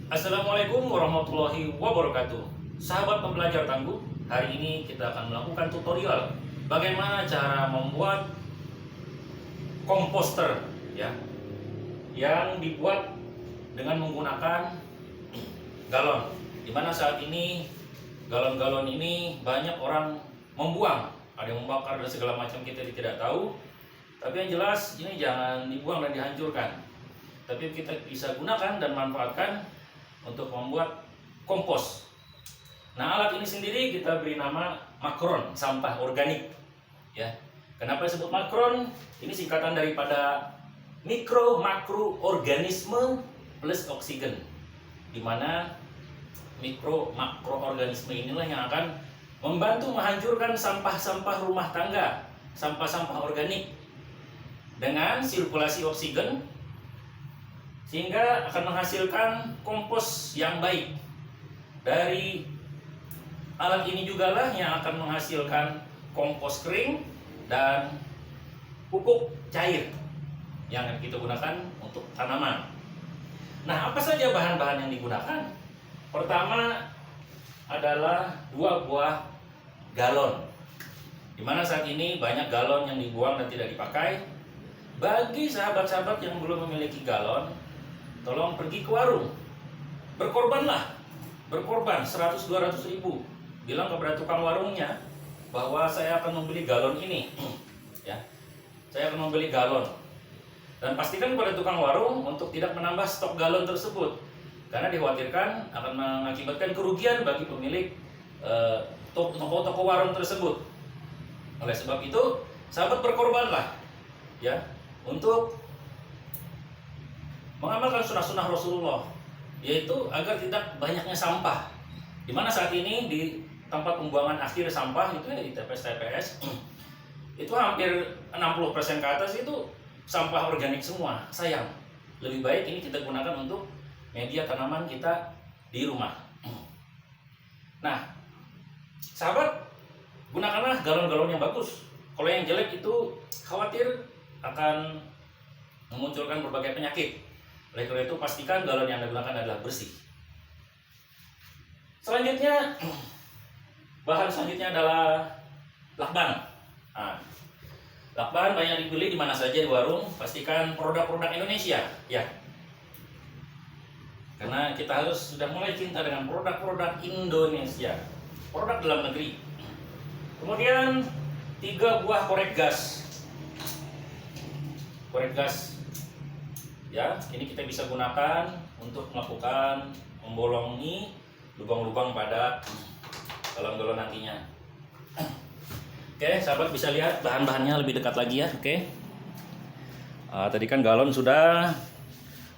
Assalamualaikum warahmatullahi wabarakatuh. Sahabat pembelajar tangguh, hari ini kita akan melakukan tutorial bagaimana cara membuat komposter ya, yang dibuat dengan menggunakan galon. Dimana saat ini galon-galon ini banyak orang membuang, ada yang membakar dan segala macam, kita tidak tahu. Tapi yang jelas ini jangan dibuang dan dihancurkan, tapi kita bisa gunakan dan manfaatkan untuk membuat kompos. Nah, alat ini sendiri kita beri nama makron, sampah organik ya. Kenapa disebut makron? Ini singkatan daripada mikro makroorganisme plus oksigen, di mana mikro makroorganisme inilah yang akan membantu menghancurkan sampah-sampah rumah tangga, sampah-sampah organik dengan sirkulasi oksigen, sehingga akan menghasilkan kompos yang baik. Dari alat ini juga lah yang akan menghasilkan kompos kering dan pupuk cair yang akan kita gunakan untuk tanaman. Nah, apa saja bahan-bahan yang digunakan? Pertama adalah 2 buah galon, dimana saat ini banyak galon yang dibuang dan tidak dipakai. Bagi sahabat-sahabat yang belum memiliki galon, tolong pergi ke warung, berkorbanlah, berkorban 100-200 ribu, bilang kepada tukang warungnya bahwa saya akan membeli galon ini ya, saya akan membeli galon, dan pastikan kepada tukang warung untuk tidak menambah stok galon tersebut, karena dikhawatirkan akan mengakibatkan kerugian bagi pemilik toko-toko warung tersebut. Oleh sebab itu, sahabat berkorbanlah ya, untuk mengamalkan sunnah-sunnah Rasulullah, yaitu agar tidak banyaknya sampah. Dimana saat ini di tempat pembuangan akhir sampah itu ya, di TPS itu hampir 60% ke atas itu sampah organik semua. Sayang, lebih baik ini kita gunakan untuk media tanaman kita di rumah. Nah, sahabat, gunakanlah galon-galon yang bagus. Kalau yang jelek itu khawatir akan memunculkan berbagai penyakit. Oleh karena itu, pastikan galon yang Anda gunakan adalah bersih. Selanjutnya, bahan selanjutnya adalah lakban. Nah, lakban banyak dibeli di mana saja di warung. Pastikan produk-produk Indonesia ya, karena kita harus sudah mulai cinta dengan produk-produk Indonesia, produk dalam negeri. Kemudian 3 buah korek gas. Korek gas ya, ini kita bisa gunakan untuk melakukan membolongi lubang-lubang pada galon-galon nantinya. Oke, sahabat bisa lihat bahan-bahannya lebih dekat lagi ya. Oke, tadi kan galon sudah,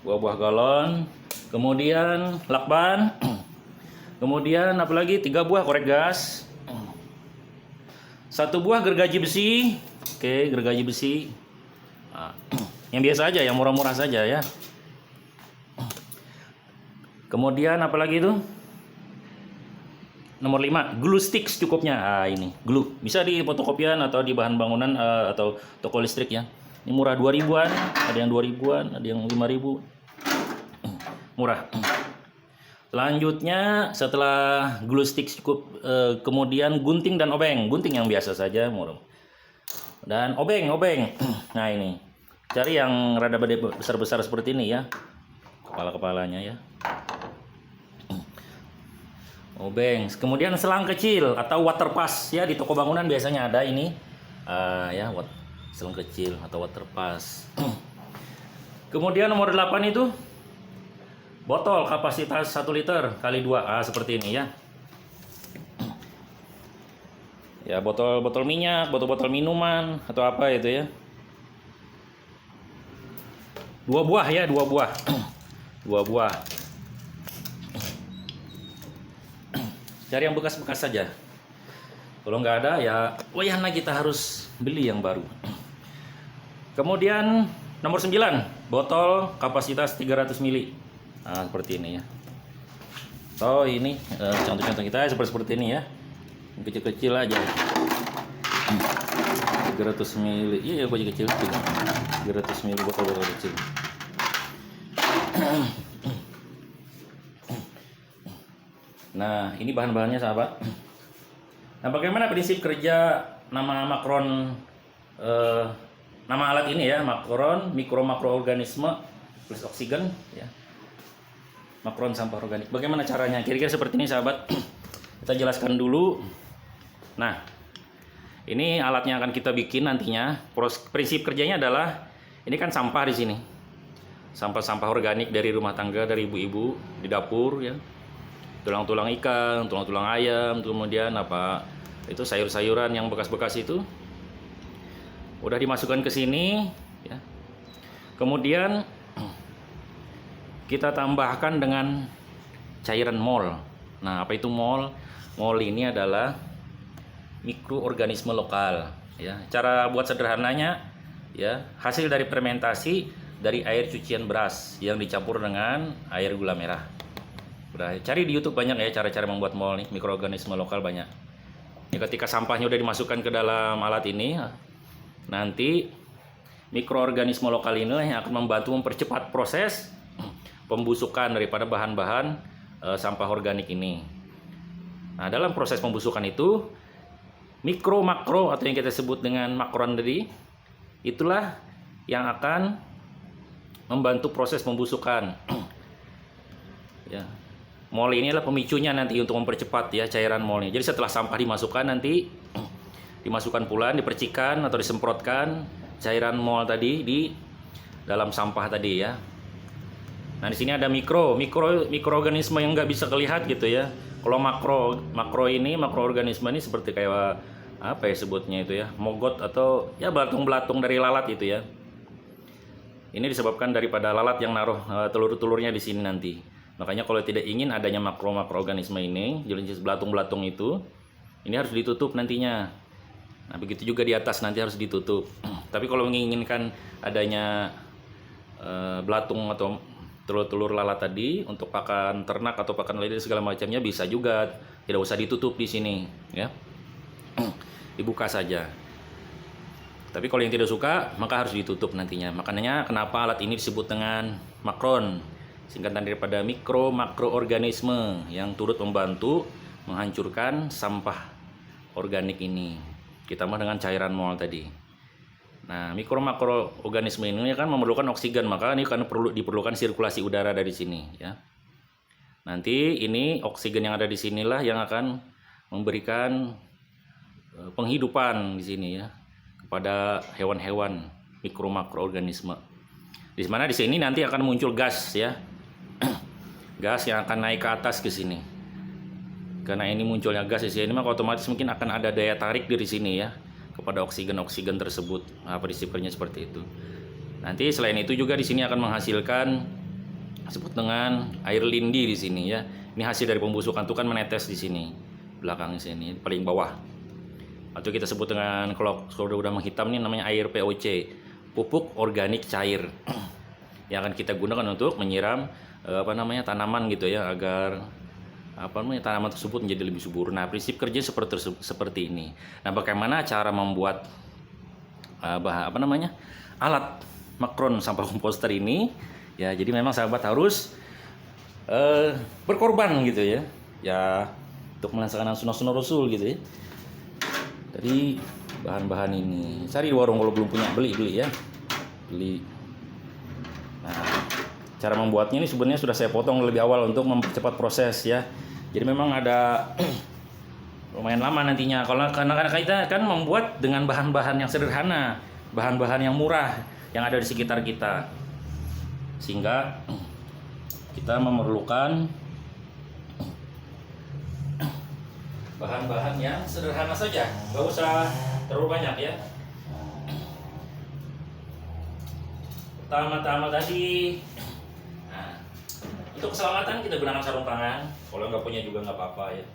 buah-buah galon, kemudian lakban, kemudian apa lagi, 3 buah korek gas, 1 buah gergaji besi. Oke, gergaji besi yang biasa aja, yang murah-murah saja ya. Kemudian apalagi itu, nomor 5, glue stick secukupnya. Ini glue bisa di fotokopian atau di bahan bangunan atau toko listrik ya. Ini murah, 2000-an, ada yang 2000-an, ada yang 5000, murah. Selanjutnya setelah glue stick cukup, kemudian gunting dan obeng. Gunting yang biasa saja, murah, dan obeng. Nah, ini cari yang rada besar-besar seperti ini ya, kepala-kepalanya ya, obeng. Kemudian selang kecil atau water pass ya, di toko bangunan biasanya ada ini ya, selang kecil atau water pass. Kemudian nomor 8 itu botol kapasitas 1 liter kali 2, seperti ini ya. Ya, botol-botol minyak, botol-botol minuman atau apa itu ya. 2 buah ya, 2 buah. 2 buah. Cari yang bekas-bekas saja. Kalau nggak ada ya, wayahna kita harus beli yang baru. Kemudian nomor 9, botol kapasitas 300 ml. Seperti ini ya. Oh, ini contoh-contoh kita seperti ini ya. Kecil-kecil aja. 300 ml. Iya, baju kecil. 300 ml botol kecil. Nah, ini bahan-bahannya sahabat. Nah, bagaimana prinsip kerja nama makron nama alat ini ya, makron mikroorganisme plus oksigen ya. Makron sampah organik. Bagaimana caranya? Kira-kira seperti ini sahabat. Kita jelaskan dulu. Nah, ini alatnya akan kita bikin nantinya. Prinsip kerjanya adalah ini kan sampah di sini. Sampah-sampah organik dari rumah tangga, dari ibu-ibu di dapur ya. Tulang-tulang ikan, tulang-tulang ayam, kemudian apa? Itu sayur-sayuran yang bekas-bekas itu udah dimasukkan ke sini ya. Kemudian kita tambahkan dengan cairan mol. Nah, apa itu mol? Mol ini adalah mikroorganisme lokal ya. Cara buat sederhananya ya, hasil dari fermentasi dari air cucian beras yang dicampur dengan air gula merah. Udah, cari di YouTube banyak ya cara-cara membuat mol nih, mikroorganisme lokal banyak. Ya, ketika sampahnya udah dimasukkan ke dalam alat ini, nanti mikroorganisme lokal ini yang akan membantu mempercepat proses pembusukan daripada bahan-bahan sampah organik ini. Nah, dalam proses pembusukan itu mikro makro atau yang kita sebut dengan makron tadi, itulah yang akan membantu proses pembusukan. Ya. Mol ini adalah pemicunya nanti untuk mempercepat ya cairan molnya. Jadi setelah sampah dimasukkan nanti dimasukkan pula, dipercikan atau disemprotkan cairan mol tadi di dalam sampah tadi ya. Nah, di sini ada mikroorganisme yang nggak bisa kelihatan gitu ya. Kalau makroorganisme ini seperti kayak apa ya sebutnya itu ya, mogot atau ya belatung-belatung dari lalat itu ya. Ini disebabkan daripada lalat yang naruh telur-telurnya di sini nanti. Makanya kalau tidak ingin adanya makroorganisme ini, jenis belatung-belatung itu, ini harus ditutup nantinya. Nah, begitu juga di atas nanti harus ditutup. Tapi kalau menginginkan adanya belatung atau telur-telur lalat tadi untuk pakan ternak atau pakan lele segala macamnya bisa juga, tidak usah ditutup di sini, ya. Dibuka saja. Tapi kalau yang tidak suka, maka harus ditutup nantinya. Makanya kenapa alat ini disebut dengan makron, singkatan daripada makroorganisme yang turut membantu menghancurkan sampah organik ini. Ditambah dengan cairan mol tadi. Nah, makroorganisme ini kan memerlukan oksigen, maka ini kan diperlukan sirkulasi udara dari sini ya. Nanti ini oksigen yang ada di sinilah yang akan memberikan penghidupan di sini ya kepada hewan-hewan makroorganisme. Di mana di sini nanti akan muncul gas ya. Gas yang akan naik ke atas ke sini. Karena ini munculnya gas di sini, maka otomatis mungkin akan ada daya tarik dari sini ya kepada oksigen tersebut. Nah, prinsipnya seperti itu. Nanti selain itu juga di sini akan menghasilkan disebut dengan air lindi di sini ya. Ini hasil dari pembusukan itu kan menetes di sini, belakang sini, paling bawah. Atau kita sebut dengan kalau udah menghitam ini namanya air POC, pupuk organik cair. Yang akan kita gunakan untuk menyiram tanaman gitu ya, agar tanaman tersebut menjadi lebih subur. Nah, prinsip kerja seperti ini. Nah, bagaimana cara membuat alat makron sampah komposter ini? Ya, jadi memang sahabat harus berkorban gitu ya. Ya, untuk melaksanakan sunnah Rasul gitu ya. Jadi bahan-bahan ini cari di warung kalau belum punya, beli ya. Beli. Nah, cara membuatnya ini sebenarnya sudah saya potong lebih awal untuk mempercepat proses ya. Jadi memang ada lumayan lama nantinya karena kita kan membuat dengan bahan-bahan yang sederhana, bahan-bahan yang murah yang ada di sekitar kita, sehingga kita memerlukan bahan-bahan yang sederhana saja, nggak usah terlalu banyak ya. Pertama-tama tadi, nah, untuk keselamatan kita gunakan sarung tangan. Kalau nggak punya juga nggak apa-apa ya.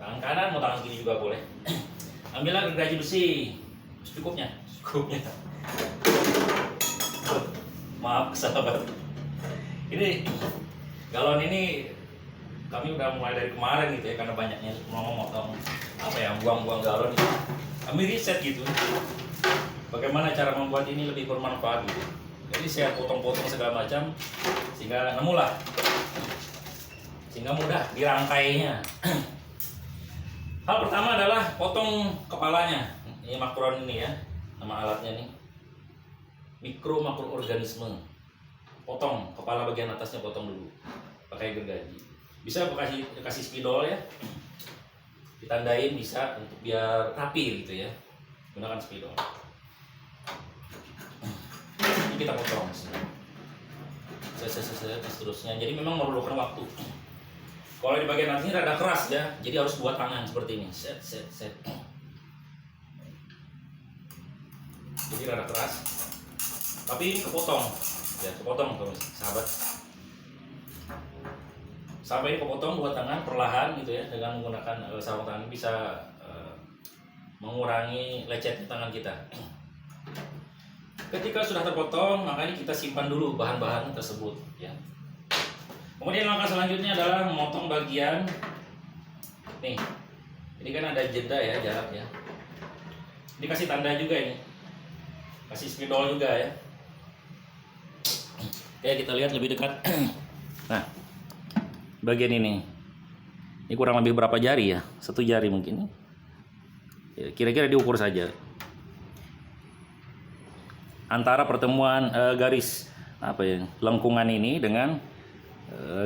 Tangan kanan mau tangan kiri juga boleh. Ambillah gergaji besi secukupnya. Maaf sahabat. Ini galon ini kami udah mulai dari kemarin gitu ya, karena banyaknya motong buang-buang galon itu. Kami riset gitu. Bagaimana cara membuat ini lebih bermanfaat gitu. Jadi saya potong-potong segala macam sehingga nemulah sehingga mudah dirangkainya. Hal pertama adalah potong kepalanya. Ini makron ini ya, nama alatnya nih. Mikroorganisme. Potong kepala bagian atasnya, potong dulu pakai gergaji. Bisa kasih spidol ya, ditandain bisa untuk biar rapi gitu ya, gunakan spidol. Ini kita potong seterusnya. Jadi memang memerlukan waktu. Kalau di bagian atas ini rada keras ya, jadi harus buat tangan seperti ini. Set. Jadi rada keras, tapi ini kepotong ya, kepotong sahabat. Sampai ini kepotong buat tangan perlahan gitu ya, dengan menggunakan sarung tangan bisa mengurangi lecetnya tangan kita. Ketika sudah terpotong, makanya kita simpan dulu bahan-bahan tersebut ya. Kemudian langkah selanjutnya adalah memotong bagian nih. Ini kan ada jeda ya, jarak ya. Ini kasih tanda juga ini. Kasih spidol juga ya. Oke, kita lihat lebih dekat. Nah, bagian ini kurang lebih berapa jari ya? 1 jari mungkin. Ya, kira-kira diukur saja. Antara pertemuan garis lengkungan ini dengan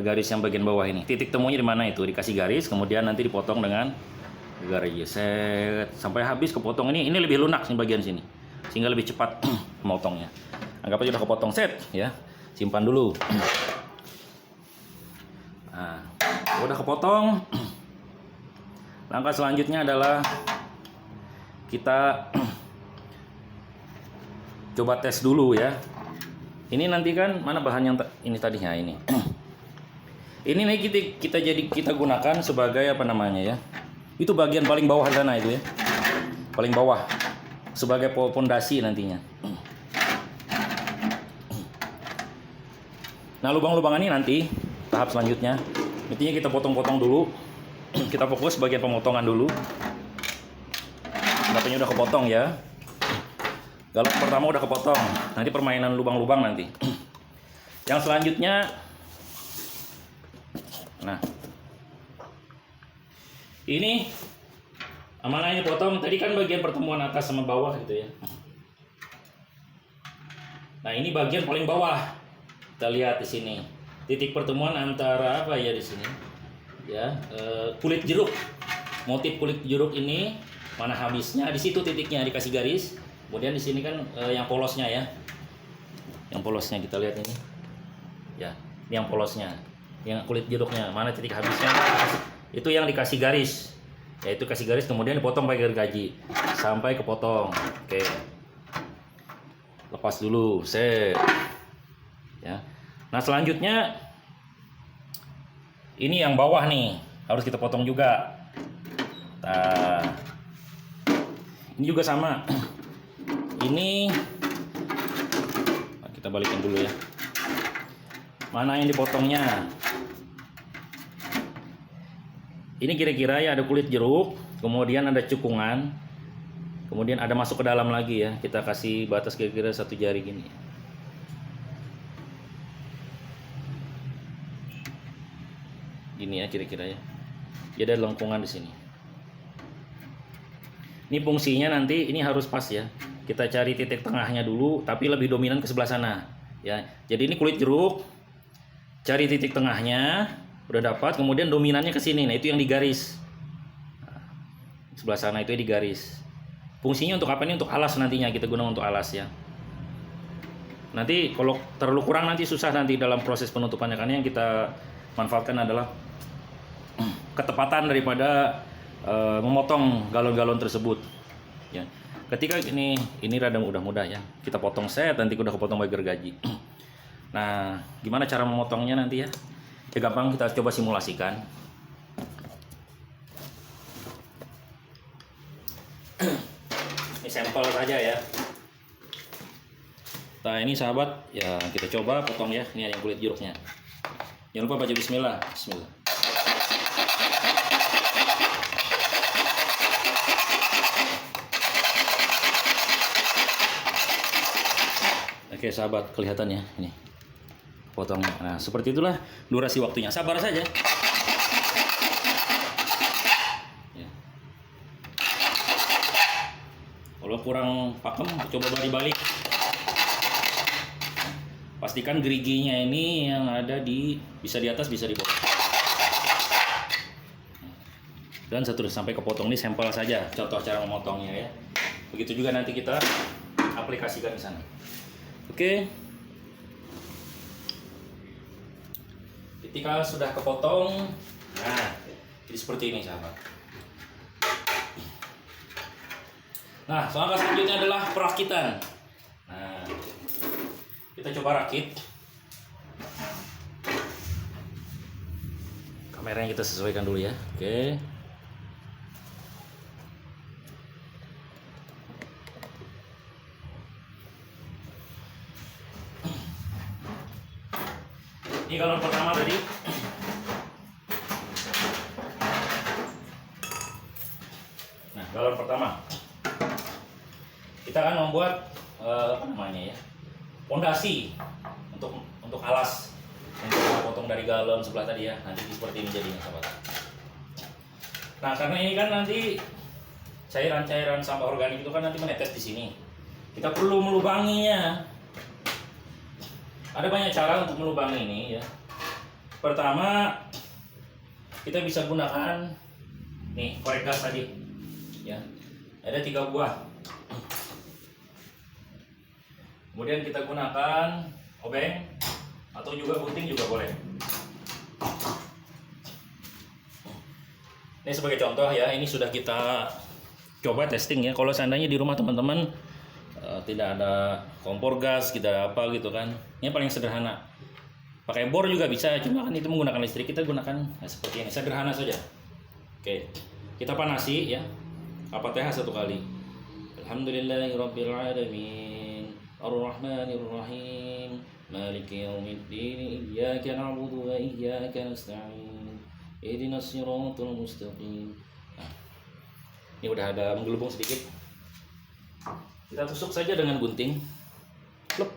garis yang bagian bawah ini. Titik temunya di mana itu? Dikasih garis, kemudian nanti dipotong dengan garis set sampai habis kepotong. Ini lebih lunak nih bagian sini, sehingga lebih cepat memotongnya. Anggap aja udah kepotong set ya. Simpan dulu. Nah, udah kepotong. Langkah selanjutnya adalah kita coba tes dulu ya. Ini nanti kan mana bahan yang ini tadinya ini. Ini nih kita gunakan sebagai apa namanya ya? Itu bagian paling bawah sana itu ya. Paling bawah sebagai pondasi nantinya. Nah, lubang-lubang ini nanti tahap selanjutnya. Intinya kita potong-potong dulu. Kita fokus bagian pemotongan dulu. Dapatnya udah kepotong ya. Galon pertama udah kepotong. Nanti permainan lubang-lubang nanti. Yang selanjutnya, nah, ini amanahnya potong. Tadi kan bagian pertemuan atas sama bawah gitu ya. Nah, ini bagian paling bawah. Kita lihat di sini. Titik pertemuan antara apa ya di sini? Ya, kulit jeruk. Motif kulit jeruk ini mana habisnya? Di situ titiknya dikasih garis. Kemudian di sini kan yang polosnya ya. Yang polosnya kita lihat ini. Ya, ini yang polosnya. Yang kulit jeruknya, mana titik habisnya? Itu yang dikasih garis. Yaitu kasih garis kemudian dipotong pakai gergaji sampai kepotong. Oke. Lepas dulu, set. Ya. Nah, selanjutnya ini yang bawah nih, harus kita potong juga. Nah, ini juga sama. Ini kita balikin dulu ya. Mana yang dipotongnya? Ini kira-kira ya ada kulit jeruk, kemudian ada cekungan, kemudian ada masuk ke dalam lagi ya. Kita kasih batas kira-kira 1 jari gini. Gini ya kira-kira ya. Jadi ada lengkungan di sini. Ini fungsinya nanti ini harus pas ya. Kita cari titik tengahnya dulu, tapi lebih dominan ke sebelah sana ya. Jadi ini kulit jeruk, cari titik tengahnya, udah dapat, kemudian dominannya ke sini. Nah, itu yang digaris. Nah, sebelah sana itu digaris. Fungsinya untuk apa? Ini untuk alas nantinya, kita gunakan untuk alas ya. Nanti kalau terlalu kurang nanti susah nanti dalam proses penutupannya, karena yang kita manfaatkan adalah ketepatan daripada memotong galon-galon tersebut ya. Ketika ini rada udah mudah ya, kita potong set, nanti udah kepotong pakai gergaji. Nah, gimana cara memotongnya nanti ya? Ya gampang, kita coba simulasikan. Ini sampel saja ya. Nah, ini sahabat ya, kita coba potong ya. Ini ada yang kulit jeruknya. Jangan lupa baca bismillah. Bismillah. Oke sahabat, kelihatan ya ini potongnya. Nah, seperti itulah durasi waktunya. Sabar saja. Kalau kurang pakem, coba balik. Pastikan geriginya ini yang ada bisa di atas, bisa di bawah. Dan seterusnya sampai kepotong. Ini sampel saja, contoh cara memotongnya ya. Begitu juga nanti kita aplikasikan di sana. Oke. Ketika sudah kepotong, nah, jadi seperti ini sahabat. Nah, langkah selanjutnya adalah perakitan. Nah, kita coba rakit. Kameranya kita sesuaikan dulu ya. Oke. Ini galon pertama tadi. Nah, galon pertama. Kita akan membuat apa namanya ya? Pondasi untuk alas yang kita potong dari galon sebelah tadi ya. Nanti seperti ini jadinya, sahabat. Nah, karena ini kan nanti cairan-cairan sampah organik itu kan nanti menetes di sini. Kita perlu melubanginya. Ada banyak cara untuk melubangi ini ya. Pertama, kita bisa gunakan nih korek gas tadi ya. Ada 3 buah. Kemudian kita gunakan obeng atau juga gunting juga boleh. Ini sebagai contoh ya, ini sudah kita coba testing ya. Kalau seandainya di rumah teman-teman tidak ada kompor gas, tidak apa gitu kan. Ini paling sederhana. Pakai bor juga bisa, cuma kan itu menggunakan listrik. Kita gunakan seperti ini, sederhana saja. Oke, kita panasi ya. Al-Fatihah 1 kali. Alhamdulillahirabbil alamin. Ar-Rahmanir-Rahim. Maliki yaumiddin. Iyyaka na'budu wa iyyaka nasta'in. Ihdinas siratal mustaqim. Nah, ini udah ada menggelembung sedikit. Kita tusuk saja dengan gunting. Pluk.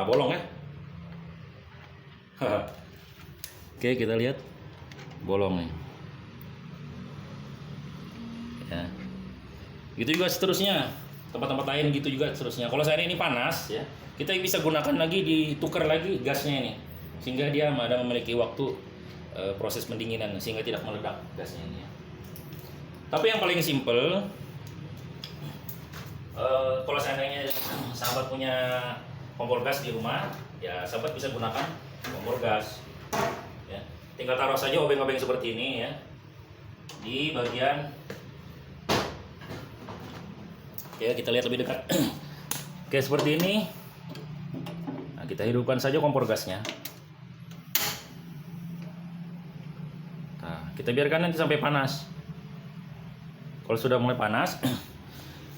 Bolong ya. Oke, kita lihat bolong nih. Ya. Gitu juga seterusnya. Tempat-tempat lain gitu juga seterusnya. Kalau saya ini panas ya, kita bisa gunakan lagi, ditukar lagi gasnya ini. Sehingga dia ada memiliki waktu proses pendinginan sehingga tidak meledak gasnya ini ya. Tapi yang paling simple, kalau seandainya sahabat punya kompor gas di rumah, ya sahabat bisa gunakan kompor gas. Ya, tinggal taruh saja obeng-obeng seperti ini ya di bagian. Oke, kita lihat lebih dekat. Oke, seperti ini. Nah, kita hidupkan saja kompor gasnya. Nah, kita biarkan nanti sampai panas. Kalau sudah mulai panas,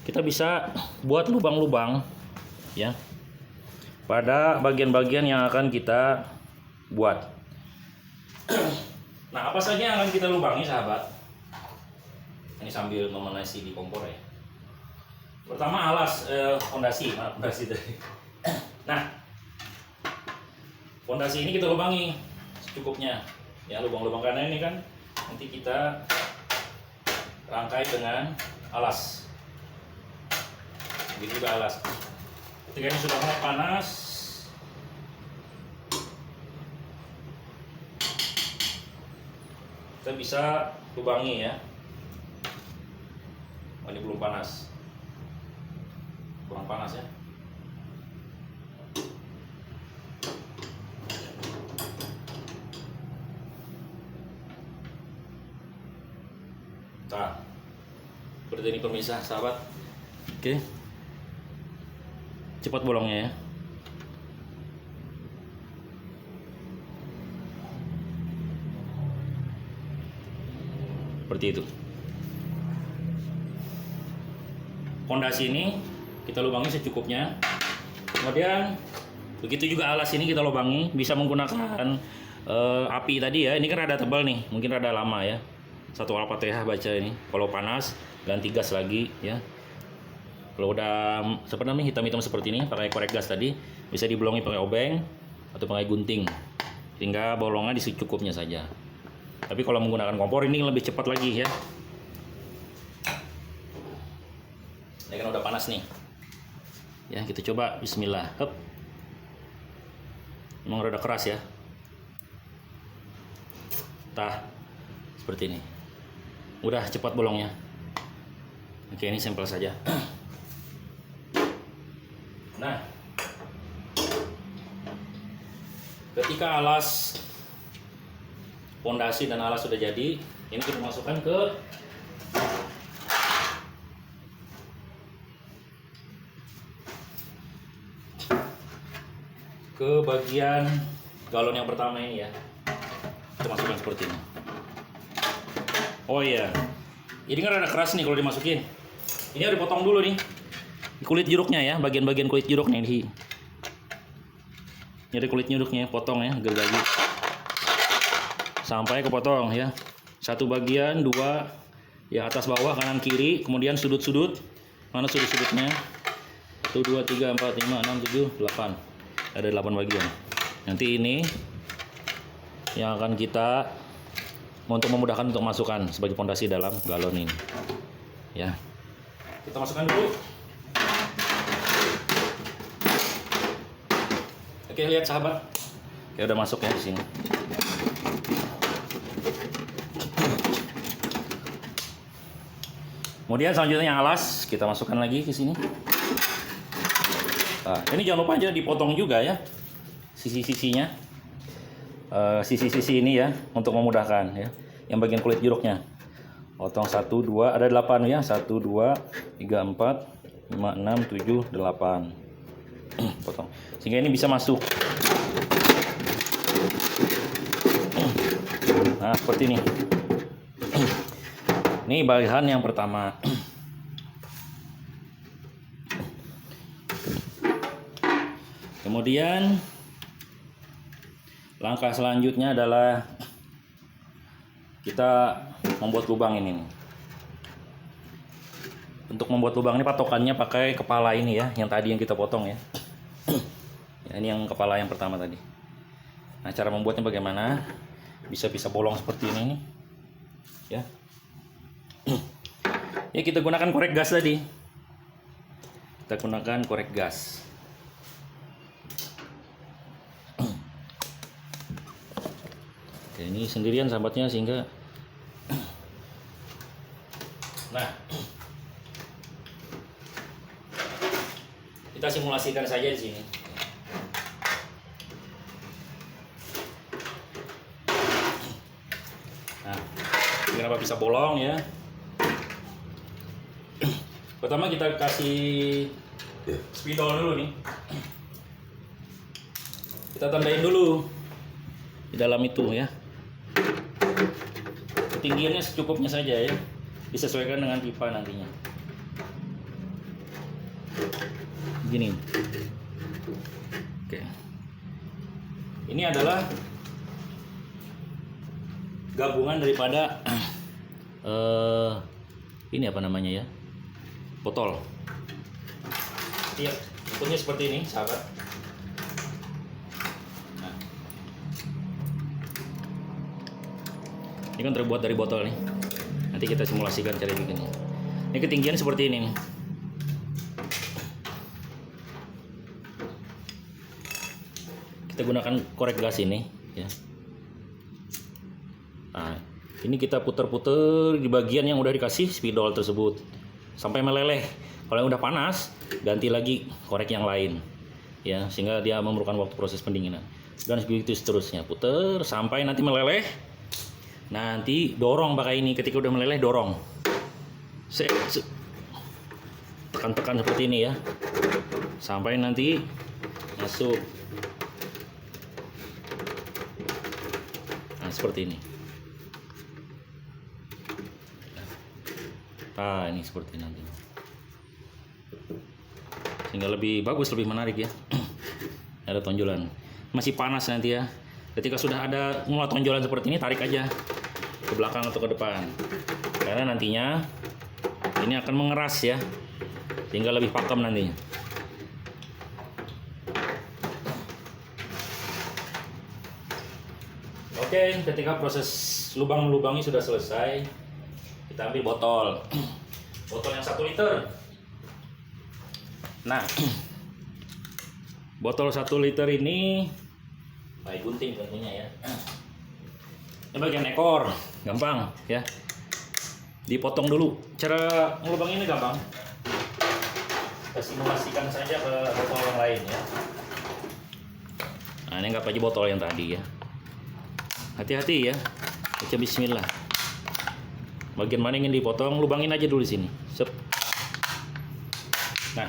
kita bisa buat lubang-lubang ya pada bagian-bagian yang akan kita buat. Nah, apa saja yang akan kita lubangi sahabat? Ini sambil memanasi di kompor ya. Pertama alas fondasi tadi. Nah, fondasi ini kita lubangi secukupnya ya, lubang-lubang karena ini kan nanti kita rangkai dengan alas. Begitu juga alas. Ketika ini sudah mulai panas, kita bisa lubangi ya. Oh, ini belum panas, kurang panas ya. Nah, seperti ini pemirsa sahabat. Oke, cepat bolongnya ya. Seperti itu. Fondasi ini kita lubangi secukupnya. Kemudian begitu juga alas ini kita lubangi, bisa menggunakan api tadi ya. Ini kan rada tebal nih, mungkin rada lama ya. 1 Al-Fatihah baca ini. Kalau panas ganti gas lagi ya. Kalau udah seperti namanya hitam-hitam seperti ini, pakai korek gas tadi, bisa dibolongi pakai obeng atau pakai gunting. Sehingga bolongnya di secukupnya saja. Tapi kalau menggunakan kompor ini lebih cepat lagi ya. Ini kan udah panas nih. Ya, kita coba. Bismillah. Hup. Emang rada keras ya. Tah, seperti ini. Udah cepat bolongnya. Oke, ini sampel saja. Nah, ketika alas pondasi dan alas sudah jadi, ini kita masukkan ke bagian galon yang pertama ini ya. Kita masukkan seperti ini. Oh iya, ini kan rada keras nih kalau dimasukin. Ini harus dipotong dulu nih kulit jeruknya ya, bagian-bagian kulit jeruknya ini. Ini ada kulit jeruknya, potong ya, gergaji sampai kepotong ya. Satu bagian, dua, ya atas bawah, kanan kiri, kemudian sudut-sudut. Mana sudut-sudutnya? 1, 2, 3, 4, 5, 6, 7, 8. Ada 8 bagian. Nanti ini yang akan kita untuk memudahkan untuk masukkan sebagai pondasi dalam galon ini. Ya. Kita masukkan dulu. Oke, lihat sahabat. Oke, udah masuk ya di sini. Kemudian selanjutnya yang alas kita masukkan lagi ke sini. Nah, ini jangan lupa aja dipotong juga ya sisi-sisinya, sisi-sisi ini ya untuk memudahkan ya. Yang bagian kulit jeruknya, potong 1, 2, ada 8 ya, 1, 2, 3, 4, 5, 6, 7, 8. Potong sehingga ini bisa masuk. Nah, seperti ini. Ini bagian yang pertama. Kemudian langkah selanjutnya adalah kita membuat lubang ini. Untuk membuat lubang ini patokannya pakai kepala ini ya, yang tadi yang kita potong ya. Ya, ini yang kepala yang pertama tadi. Nah, cara membuatnya bagaimana? Bisa bolong seperti ini nih. Ya. Ya, kita gunakan korek gas tadi. Kita gunakan korek gas. Oke, ini sendirian sahabatnya sehingga nah, kita simulasikan saja di sini. Nah, kenapa bisa bolong ya? Pertama kita kasih spidol dulu nih. Kita tandain dulu di dalam itu ya. Ketinggiannya secukupnya saja ya. Disesuaikan dengan pipa nantinya. Gini. Oke. Ini adalah gabungan daripada ini apa namanya ya? Botol. Iya, bentuknya seperti ini, sahabat. Nah. Ini kan terbuat dari botol nih. Nanti kita simulasikan cara bikinnya. Ini ketinggian seperti ini nih. Kita gunakan korek gas ini ya. Nah, ini kita puter-puter di bagian yang udah dikasih spidol tersebut sampai meleleh. Kalau yang udah panas, ganti lagi korek yang lain ya, sehingga dia memerlukan waktu proses pendinginan. Dan begitu seterusnya, puter sampai nanti meleleh. Nanti dorong pakai ini, ketika udah meleleh dorong. Tekan-tekan seperti ini ya. Sampai nanti masuk. Nah, seperti ini. Nah, ini seperti nanti. Sehingga lebih bagus, lebih menarik ya. Ada tonjolan. Masih panas nanti ya. Ketika sudah ada mulai tonjolan seperti ini, tarik aja ke belakang atau ke depan. Karena nantinya ini akan mengeras ya. Sehingga lebih pakem nantinya. Oke, ketika proses lubang melubangi sudah selesai, kita ambil botol. Botol yang 1 liter. Nah, botol 1 liter ini baik gunting tentunya ya. Ini bagian ekor, gampang ya. Dipotong dulu. Cara ngelubang ini gampang. Kita simulasikan saja ke botol yang lain ya. Nah, ini anggap aja botol yang tadi ya. Hati-hati ya. Baca bismillah. Bagian mana yang ingin dipotong, lubangin aja dulu di sini. Sep. Nah,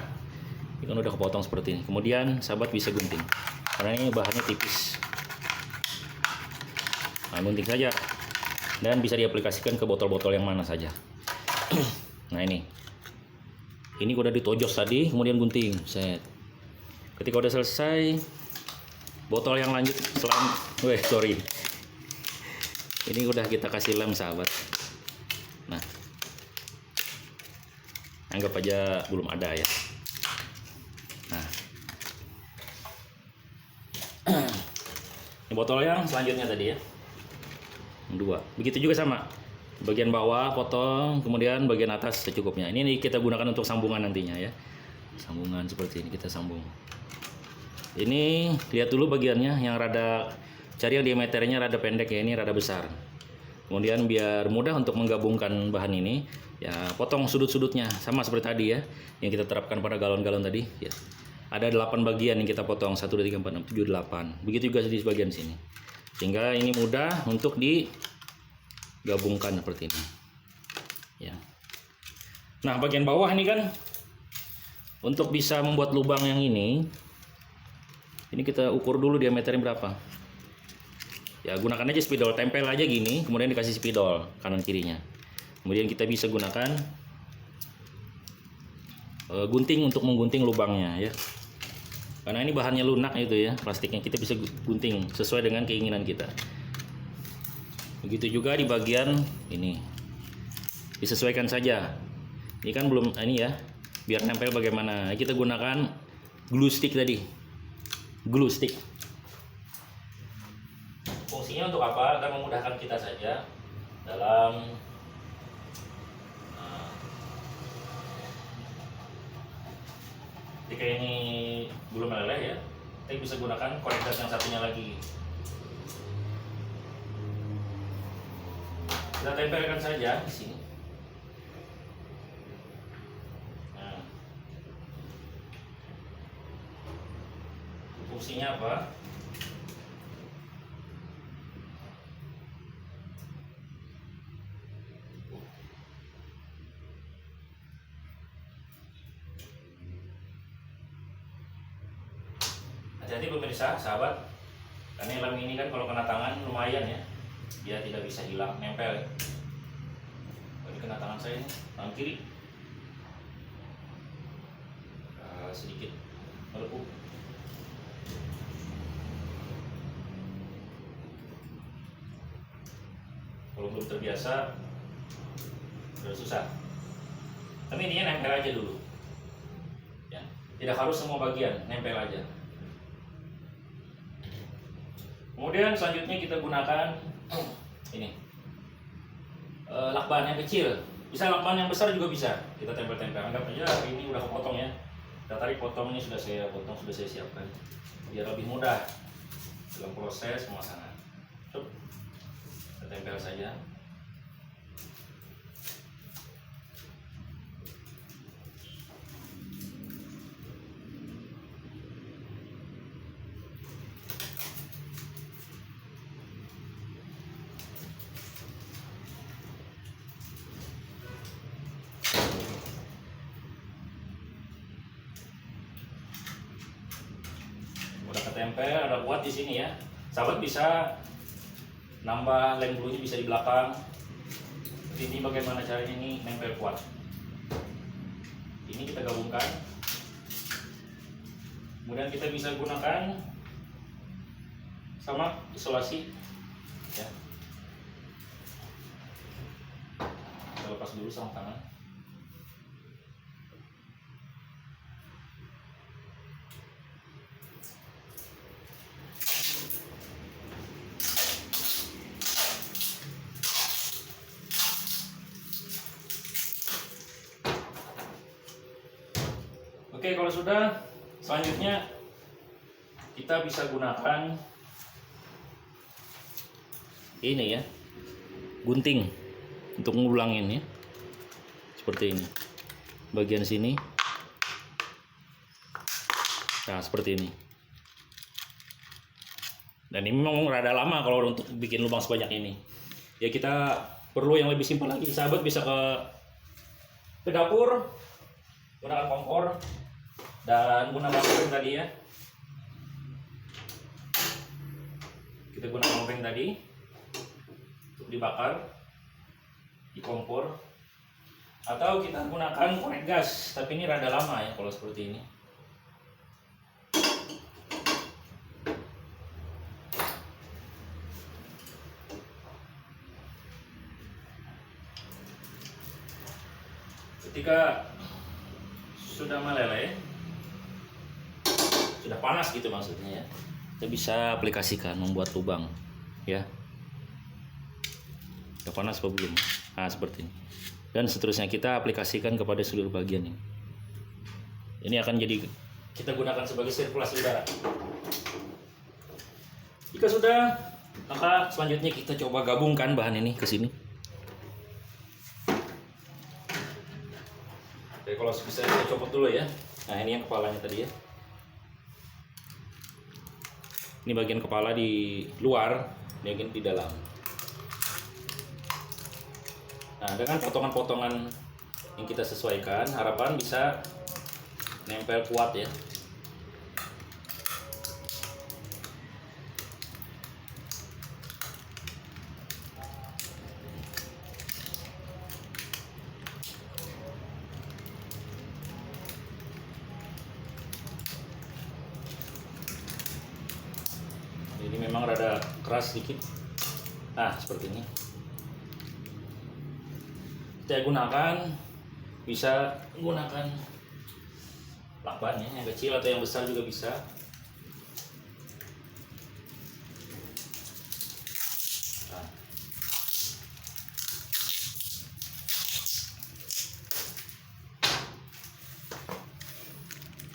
ini kan udah kepotong seperti ini. Kemudian sahabat bisa gunting. Karena ini bahannya tipis. Nah, gunting saja. Dan bisa diaplikasikan ke botol-botol yang mana saja. Nah, ini udah ditojos tadi, kemudian gunting. Set. Ketika udah selesai, botol yang lanjut sorry. Ini udah kita kasih lem sahabat. Nah, anggap aja belum ada ya. Nah, ini botol yang selanjutnya tadi ya. 2. Begitu juga sama. Bagian bawah potong, kemudian bagian atas secukupnya. Ini kita gunakan untuk sambungan nantinya ya. Sambungan seperti ini kita sambung. Ini lihat dulu bagiannya yang rada, cari yang diameternya rada pendek ya, ini rada besar. Kemudian biar mudah untuk menggabungkan bahan ini, ya potong sudut-sudutnya sama seperti tadi ya, yang kita terapkan pada galon-galon tadi ya. Ada 8 bagian yang kita potong, 1 2 3 4 5 6 7 8. Begitu juga di bagian sini. Sehingga ini mudah untuk digabungkan seperti ini. Ya. Nah, bagian bawah ini kan untuk bisa membuat lubang yang ini kita ukur dulu diameternya berapa. Ya, gunakan aja spidol, tempel aja gini, kemudian dikasih spidol kanan kirinya. Kemudian kita bisa gunakan gunting untuk menggunting lubangnya ya. Karena ini bahannya lunak itu ya, plastiknya, kita bisa gunting sesuai dengan keinginan kita. Begitu juga di bagian ini, disesuaikan saja. Ini kan belum ini ya, biar nempel bagaimana. Kita gunakan glue stick tadi, glue stick. Fungsinya untuk apa? Agar memudahkan kita saja dalam ketika ini belum meleleh ya, kita bisa gunakan konektor yang satunya lagi. Kita tempelkan saja di sini. Nah, fungsinya apa? Hati-hati pemirsa, sahabat, karena lem ini kan kalau kena tangan lumayan ya, dia tidak bisa hilang, nempel ya. Ini kena tangan saya nih, tangan kiri, sedikit melepuh. Kalau belum terbiasa, udah susah. Tapi intinya nempel aja dulu, ya. Tidak harus semua bagian, nempel aja. Kemudian selanjutnya kita gunakan ini lakban yang kecil, bisa lakban yang besar juga bisa. Kita tempel-tempel, anggap aja ini udah kepotong ya. Kita tarik potong, ini sudah saya potong, sudah saya siapkan biar lebih mudah dalam proses pemasangan. Kita tempel saja. Udah ketempel, ada kuat di sini ya. Sahabat bisa nambah lem glue-nya, bisa di belakang. Ini bagaimana caranya ini nempel kuat. Ini kita gabungkan. Kemudian kita bisa gunakan sama isolasi ya. Kita lepas dulu sama tangan. Oke, kalau sudah, selanjutnya kita bisa gunakan ini ya, gunting untuk ngulangin ya, seperti ini. Bagian sini, nah seperti ini. Dan ini memang rada lama kalau untuk bikin lubang sebanyak ini. Ya kita perlu yang lebih simpel lagi. Sahabat bisa ke dapur, gunakan kompor dan gunakan obeng tadi ya. Kita gunakan obeng tadi untuk dibakar di kompor, atau kita gunakan korek gas, tapi ini rada lama ya kalau seperti ini. Ketika sudah meleleh, sudah panas gitu maksudnya ya, kita bisa aplikasikan membuat lubang ya. Sudah panas apa belum? Nah seperti ini. Dan seterusnya kita aplikasikan kepada seluruh bagian ini. Ini akan jadi kita gunakan sebagai sirkulasi udara. Jika sudah, maka selanjutnya kita coba gabungkan bahan ini ke sini. Oke, kalau bisa kita copot dulu ya. Nah ini yang kepalanya tadi ya. Ini bagian kepala di luar, bagian di dalam. Nah dengan potongan-potongan yang kita sesuaikan, harapan bisa nempel kuat ya. Ini memang rada keras sedikit. Nah seperti ini. Kita gunakan, bisa menggunakan lakban ya, yang kecil atau yang besar juga bisa. Nah.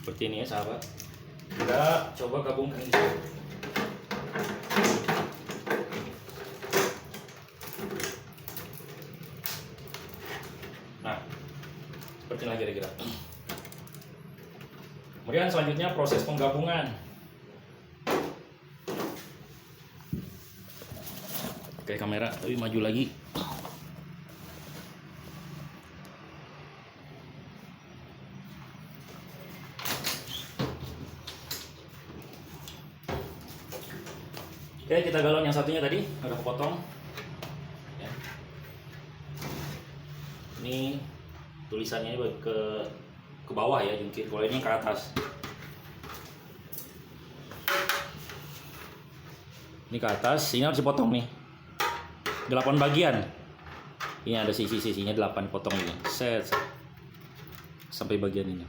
Seperti ini ya sahabat. Kita coba gabungkan ini. Nah, seperti ini kira-kira. Kemudian selanjutnya proses penggabungan. Oke kamera, tapi maju lagi. Oke, kita galon yang satunya tadi udah kepotong. Ya. Ini tulisannya ke bawah ya, jungkir. Kalau ini ke atas. Ini ke atas, ini harus dipotong nih. 8 bagian. Ini ada sisi-sisinya 8 potong ini. Set. Sampai bagian ini.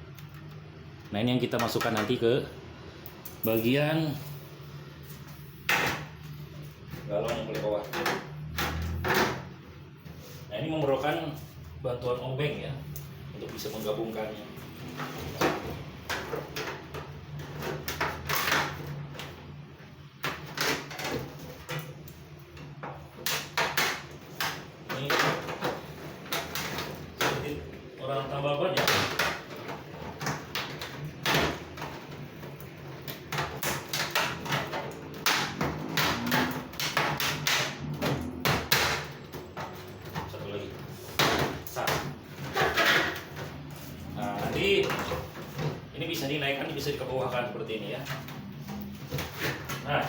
Nah, ini yang kita masukkan nanti ke bagian galon yang paling bawah. Nah, ini memerlukan bantuan obeng ya untuk bisa menggabungkannya. Ini seperti orang tambal ban ya. Satu lagi. Nah, nanti ini bisa dinaikkan, bisa dikebawahkan seperti ini ya. Nah,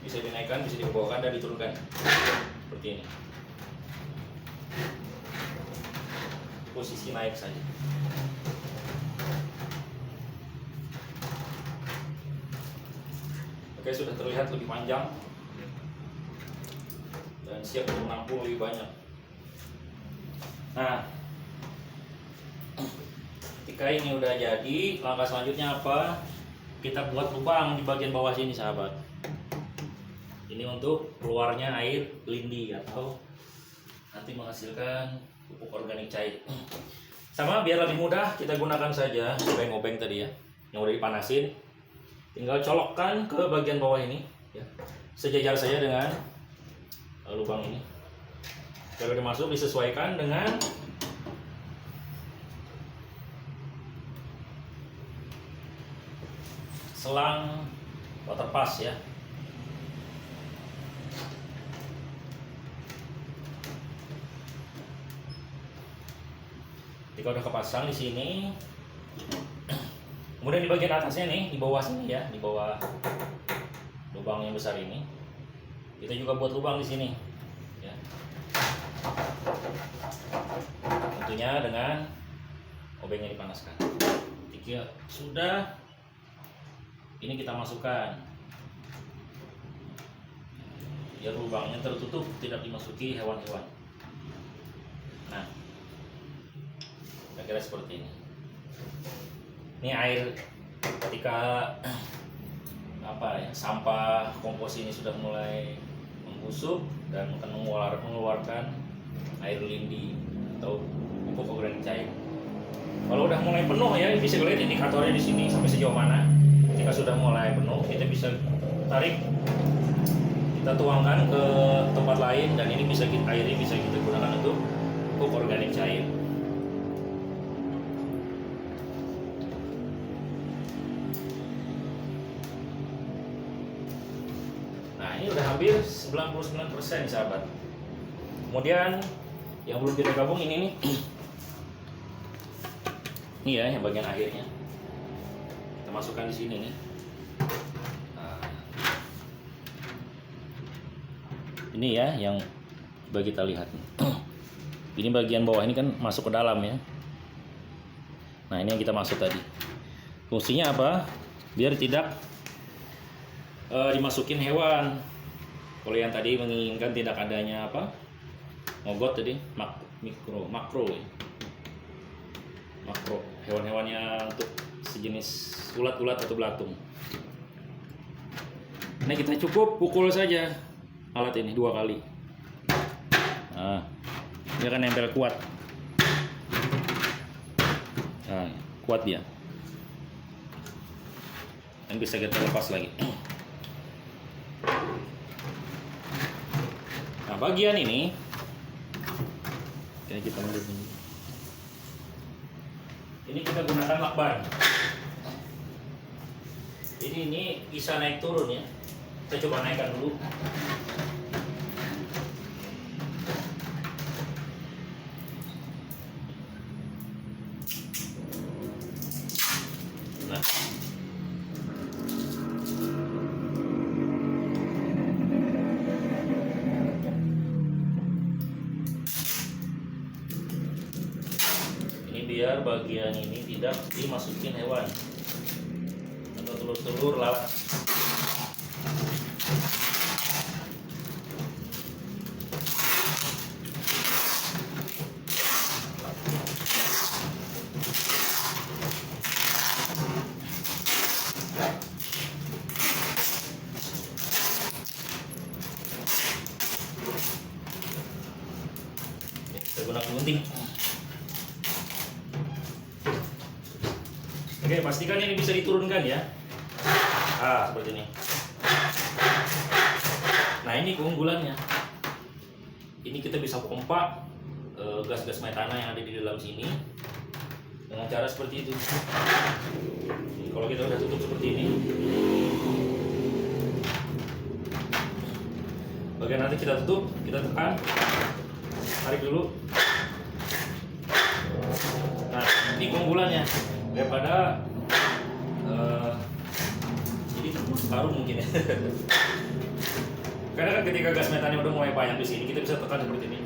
bisa dinaikkan, bisa dikebawahkan dan diturunkan seperti ini. Posisi naik saja. Oke, sudah terlihat lebih panjang dan siap untuk menampung lebih banyak. Nah, ketika ini udah jadi, langkah selanjutnya apa? Kita buat lubang di bagian bawah sini sahabat. Ini untuk keluarnya air lindi atau nanti menghasilkan pupuk organik cair. Sama biar lebih mudah, kita gunakan saja obeng-obeng tadi ya, yang udah dipanasin. Tinggal colokkan ke bagian bawah ini ya, sejajar saja dengan lubang ini. Kalau dimasuk disesuaikan dengan selang water pass ya. Jika udah kepasang di sini, kemudian di bagian atasnya nih, di bawah sini ya, di bawah lubang yang besar ini, kita juga buat lubang di sini, ya. Tentunya dengan obengnya dipanaskan. Ketika sudah, ini kita masukkan, biar lubangnya tertutup, tidak dimasuki hewan-hewan. Nah, kira-kira seperti ini. Ini air ketika sampah kompos ini sudah mulai membusuk dan akan mengeluarkan air lindi atau pupuk organik cair. Kalau udah mulai penuh ya, bisa lihat indikatornya di sini sampai sejauh mana. Ketika sudah mulai penuh, kita bisa tarik, kita tuangkan ke tempat lain, dan ini air ini bisa kita gunakan untuk pupuk organik cair. Ini udah hampir 99% sahabat. Kemudian yang belum kita gabung ini nih. Ini ya yang bagian akhirnya. Kita masukkan di sini nih. Nah, ini ya yang coba kita lihat. Ini bagian bawah ini kan masuk ke dalam ya. Nah, ini yang kita masuk tadi. Fungsinya apa? Biar tidak dimasukin hewan. Kalau yang tadi menginginkan tidak adanya mogot tadi, makro hewan-hewannya untuk sejenis ulat-ulat atau belatung. Ini kita cukup pukul saja alat ini 2 kali. Nah, dia akan nempel kuat. Nah, kuat dia. Dan bisa kita lepas lagi. Nah, bagian ini kita mundur ini. Ini kita gunakan lakban. Jadi ini bisa naik turun ya. Kita coba naikkan dulu. Nah. Biar bagian ini tidak dimasukin hewan atau telur-telur lalat. Kita gunakan gunting. Oke, pastikan ini bisa diturunkan ya. Seperti ini. Nah, ini keunggulannya. Ini kita bisa pompa gas-gas metana yang ada di dalam sini dengan cara seperti itu. Kalau kita udah tutup seperti ini, bagian nanti kita tutup, kita tekan, tarik dulu. Nah, ini keunggulannya. Daripada jadi baru mungkin ya. Karena kan ketika gas metannya udah mulai banyak di sini, kita bisa tekan seperti ini.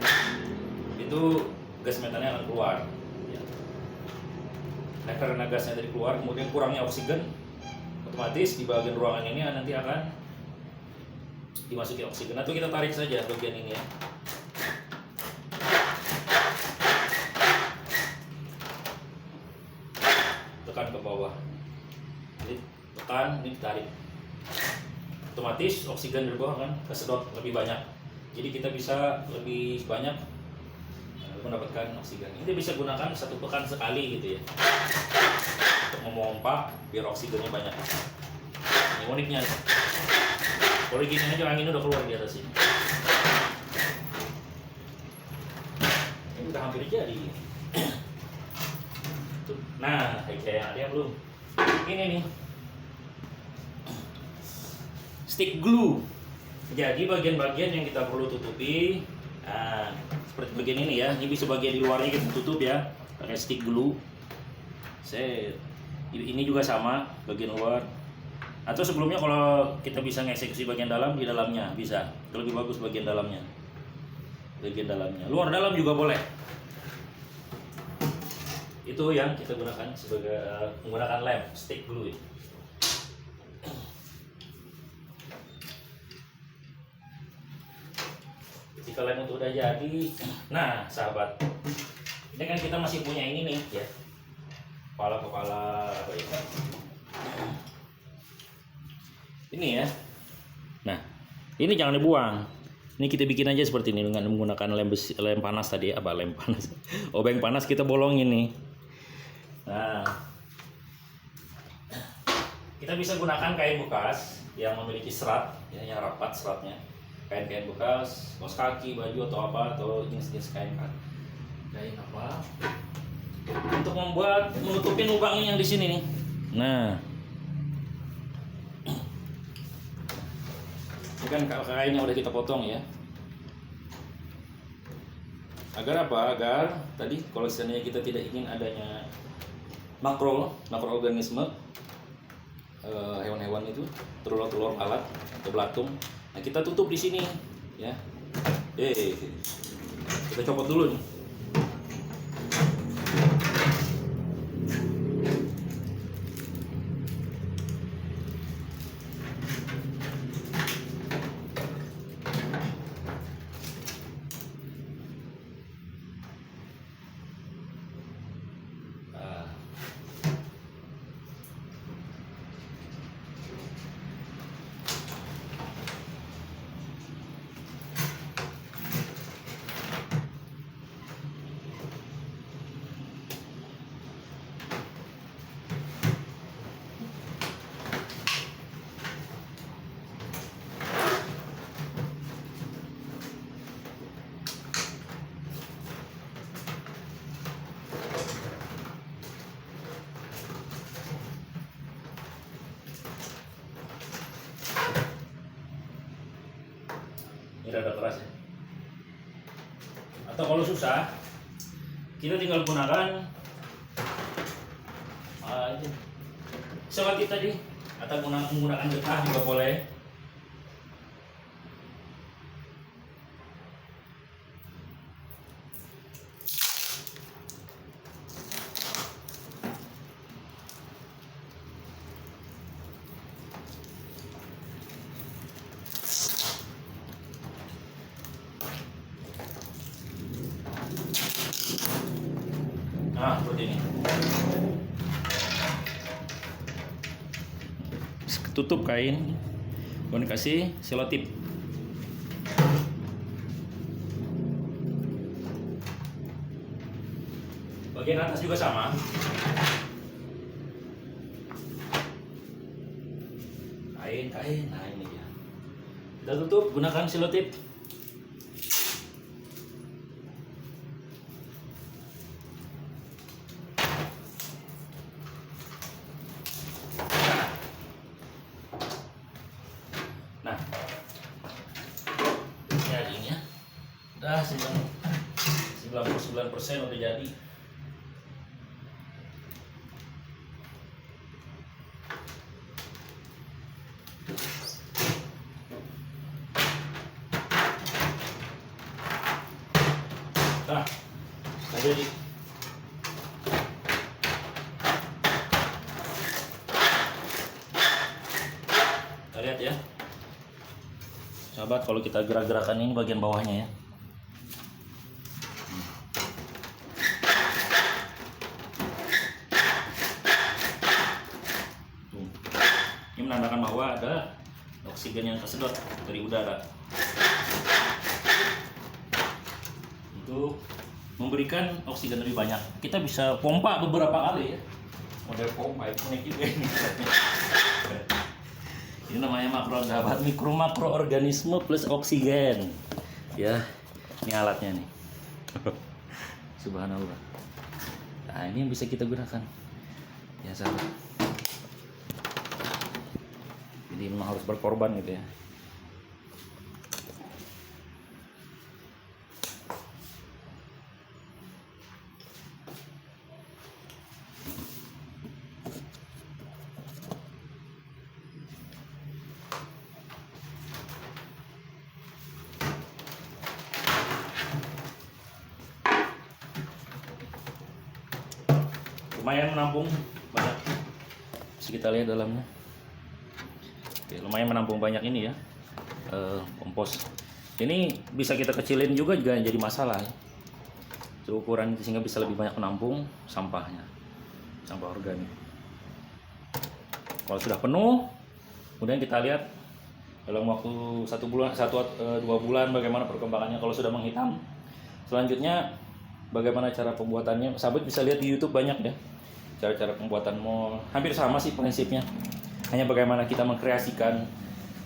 Itu gas metannya akan keluar. Ya. Nah, karena gasnya tadi keluar, kemudian kurangnya oksigen, otomatis di bagian ruangan ini nanti akan dimasuki oksigen. Atau kita tarik saja bagian ini ya. Tekan ke bawah, jadi tekan, ini ditarik, otomatis oksigen dari bawah kan kesedot lebih banyak, jadi kita bisa lebih banyak mendapatkan oksigen. Ini bisa gunakan 1 pekan sekali gitu ya, untuk memompa biar oksigennya banyak. Ini uniknya, kalau gini aja angin udah keluar di atas ini. Ini udah hampir jadi. Nah, kayak ada yang belum. Ini nih, stick glue. Jadi bagian-bagian yang kita perlu tutupi, nah, seperti bagian ini ya. Ini bisa bagian di luarnya kita tutup ya, pakai stick glue. Ini juga sama bagian luar. Atau sebelumnya kalau kita bisa ngeksekusi bagian dalam, di dalamnya bisa. Itu lebih bagus bagian dalamnya. Bagian dalamnya. Luar dalam juga boleh. Itu yang kita gunakan sebagai menggunakan lem stick glue. Ketika lem itu udah jadi, nah sahabat, ini kan kita masih punya ini nih ya, kepala apa ya? Ini ya. Nah, ini jangan dibuang. Ini kita bikin aja seperti ini dengan menggunakan lem panas tadi, apa lem panas? Obeng panas kita bolongin nih. Nah, kita bisa gunakan kain bekas yang memiliki serat, ya, yang rapat seratnya. Kain-kain bekas, kaos kaki, baju atau apa, atau jenis-jenis kain apa? Untuk membuat menutupin lubangnya yang di sini nih. Nah, ini kan kain yang udah kita potong ya. Agar apa? Agar tadi kalau misalnya kita tidak ingin adanya makroorganisme, hewan-hewan itu, telur-telur alat atau belatung. Nah, kita tutup di sini ya. Kita copot dulu nih. Ini rada keras ya. Atau kalau susah, kita tinggal gunakan ini selotip tadi, atau menggunakan getah juga boleh. Nah, seperti ini. Tutup kain, kemudian kasih selotip. Bagian atas juga sama. Kain. Nah, ini dia. Kita tutup gunakan selotip. Nah, jadinya udah 99% udah jadi. Nah, jadi kita lihat ya sahabat, kalau kita gerak-gerakan ini bagian bawahnya ya. Ini menandakan bahwa ada oksigen yang tersedot dari udara. Untuk memberikan oksigen lebih banyak. Kita bisa pompa beberapa kali ya. Model pompa itu unik juga ini. Ini namanya makrodapat, mikroorganisme plus oksigen. Ya, ini alatnya nih. Subhanallah. Nah, ini yang bisa kita gunakan. Ya, sahabat. Jadi memang harus berkorban gitu ya. Lumayan menampung banyak, bisa kita lihat dalamnya. Oke, lumayan menampung banyak ini ya, kompos. Ini bisa kita kecilin juga jadi masalah ya. Ukuran sehingga bisa lebih banyak menampung sampahnya, sampah organik. Kalau sudah penuh, kemudian kita lihat dalam waktu 2 bulan bagaimana perkembangannya. Kalau sudah menghitam, selanjutnya bagaimana cara pembuatannya. Sahabat bisa lihat di YouTube banyak ya. Cara-cara pembuatan mall hampir sama sih prinsipnya. Hanya bagaimana kita mengkreasikan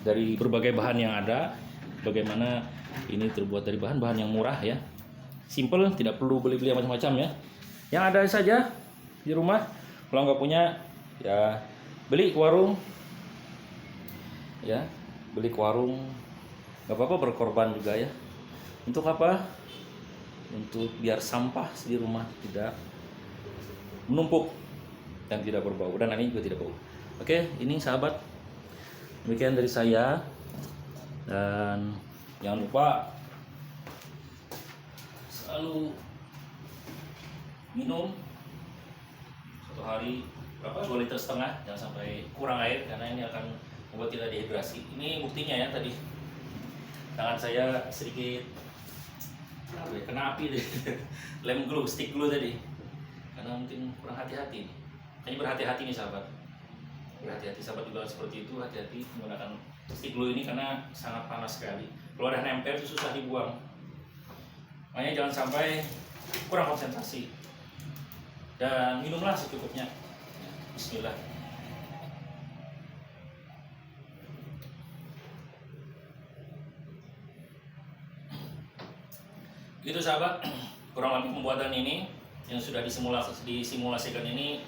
dari berbagai bahan yang ada. Bagaimana ini terbuat dari bahan-bahan yang murah ya. Simple, tidak perlu beli-beli macam-macam ya. Yang ada saja di rumah. Kalau nggak punya ya beli ke warung. Ya, beli ke warung. Nggak apa-apa berkorban juga ya. Untuk apa? Untuk biar sampah di rumah tidak menumpuk dan tidak berbau, dan ini juga tidak bau. Oke, ini sahabat, demikian dari saya, dan jangan lupa selalu minum 1 hari berapa, 2,5 liter, jangan sampai kurang air karena ini akan membuat kita dehidrasi. Ini buktinya ya, tadi tangan saya sedikit kena api deh. Lem glue, stick glue tadi, karena mungkin kurang hati-hati. Hanya berhati-hati nih sahabat, berhati-hati sahabat juga seperti itu. Hati-hati menggunakan stick glue ini karena sangat panas sekali. Kalau udah nempel itu susah dibuang. Makanya jangan sampai kurang konsentrasi, dan minumlah secukupnya. Bismillah. Gitu sahabat, kurang lebih pembuatan ini yang sudah disimulasikan ini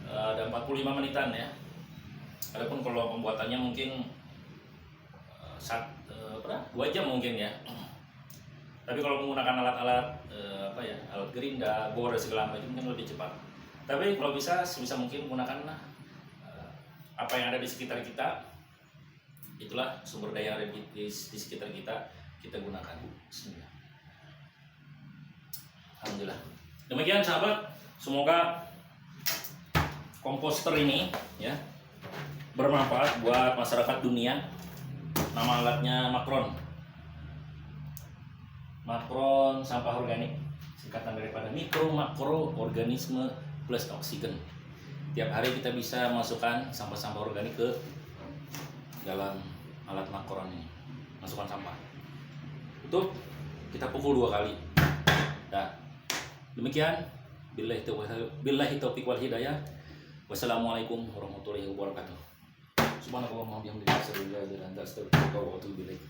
ada 45 menitan ya. Adapun kalau pembuatannya mungkin 2 jam mungkin ya. Tapi kalau menggunakan alat-alat alat gerinda, bor dan segala macam mungkin lebih cepat. Tapi kalau bisa sebisa mungkin gunakan apa yang ada di sekitar kita. Itulah sumber daya yang ada di sekitar kita gunakan. Bismillah. Alhamdulillah. Demikian sahabat, semoga komposter ini ya bermanfaat buat masyarakat dunia. Nama alatnya Makron. Makron sampah organik, singkatan daripada makro organisme plus oksigen. Tiap hari kita bisa masukkan sampah-sampah organik ke dalam alat Makron ini. Masukkan sampah. Untuk kita pukul 2 kali. Nah, demikian. Billahi taufiq wal hidayah. Wassalamualaikum warahmatullahi wabarakatuh. Subhanallah wa bihamdihi, asyhadu an la ilaha illa anta, astaghfiruka wa atubu ilaik.